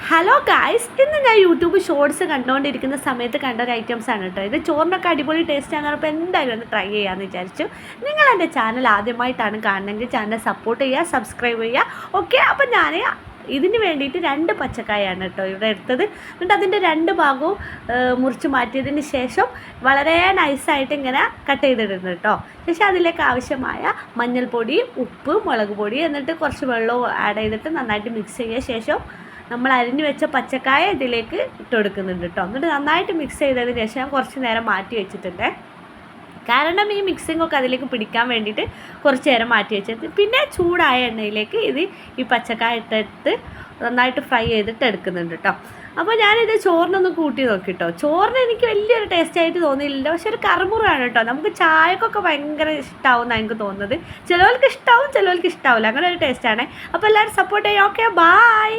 Hello guys, ഇന്ന് ഞാൻ YouTube shorts കണ്ടുകൊണ്ടിരിക്കുന്ന സമയത്ത് കണ്ട ഒരു ഐറ്റംസ് ആണ് കേട്ടോ. ഇത് ചോറിനൊക്കെ അടിപൊളി ടേസ്റ്റ് ആണ്. അപ്പോൾ എന്തായാലും ഒന്ന് ട്രൈ ചെയ്യാമെന്ന് വിചാരിച്ചു. നിങ്ങൾ എൻ്റെ ചാനൽ ആദ്യമായിട്ടാണ് കാണണമെങ്കിൽ ചാനൽ സപ്പോർട്ട് ചെയ്യുക, സബ്സ്ക്രൈബ് ചെയ്യുക. ഓക്കെ, അപ്പോൾ ഞാൻ ഇതിന് വേണ്ടിയിട്ട് 2 പച്ചക്കായാണ് കേട്ടോ ഇവിടെ എടുത്തത്. എന്നിട്ട് അതിൻ്റെ 2 ഭാഗവും മുറിച്ച് മാറ്റിയതിന് ശേഷം വളരെ നൈസായിട്ട് ഇങ്ങനെ കട്ട് ചെയ്തിടുന്നു കേട്ടോ. ശേഷം അതിലേക്ക് ആവശ്യമായ മഞ്ഞൾപ്പൊടി, ഉപ്പ്, മുളക് പൊടി, എന്നിട്ട് കുറച്ച് വെള്ളവും ആഡ് ചെയ്തിട്ട് നന്നായിട്ട് മിക്സ് ചെയ്യുക. ശേഷം നമ്മൾ അരിഞ്ഞു വെച്ച പച്ചക്കായ ഇതിലേക്ക് ഇട്ട് കൊടുക്കുന്നുണ്ട് കേട്ടോ. എന്നിട്ട് നന്നായിട്ട് മിക്സ് ചെയ്തതിന് ശേഷം ഞാൻ കുറച്ച് നേരം മാറ്റി വെച്ചിട്ടുണ്ട്. കാരണം ഈ മിക്സിങ്ങൊക്കെ അതിലേക്ക് പിടിക്കാൻ വേണ്ടിയിട്ട് കുറച്ച് നേരം മാറ്റി വെച്ചത്. പിന്നെ ചൂടായ എണ്ണയിലേക്ക് ഈ പച്ചക്കായ ഇട്ടെടുത്ത് നന്നായിട്ട് ഫ്രൈ ചെയ്തിട്ട് എടുക്കുന്നുണ്ട് കേട്ടോ. അപ്പോൾ ഞാനിത് ചോറിനൊന്ന് കൂട്ടി നോക്കിട്ടോ. ചോറിന് എനിക്ക് വലിയൊരു ടേസ്റ്റായിട്ട് തോന്നിയില്ല, പക്ഷെ ഒരു കറുമുറാണ് കേട്ടോ. നമുക്ക് ചായക്കൊക്കെ ഭയങ്കര ഇഷ്ടമാവും എന്നാണ് എനിക്ക് തോന്നുന്നത്. ചിലവർക്ക് ഇഷ്ടമാവും, ചിലവർക്ക് ഇഷ്ടാവില്ല. അങ്ങനെ ഒരു ടേസ്റ്റാണ്. അപ്പോൾ എല്ലാവരും സപ്പോർട്ട് ചെയ്യാം. Okay, bye.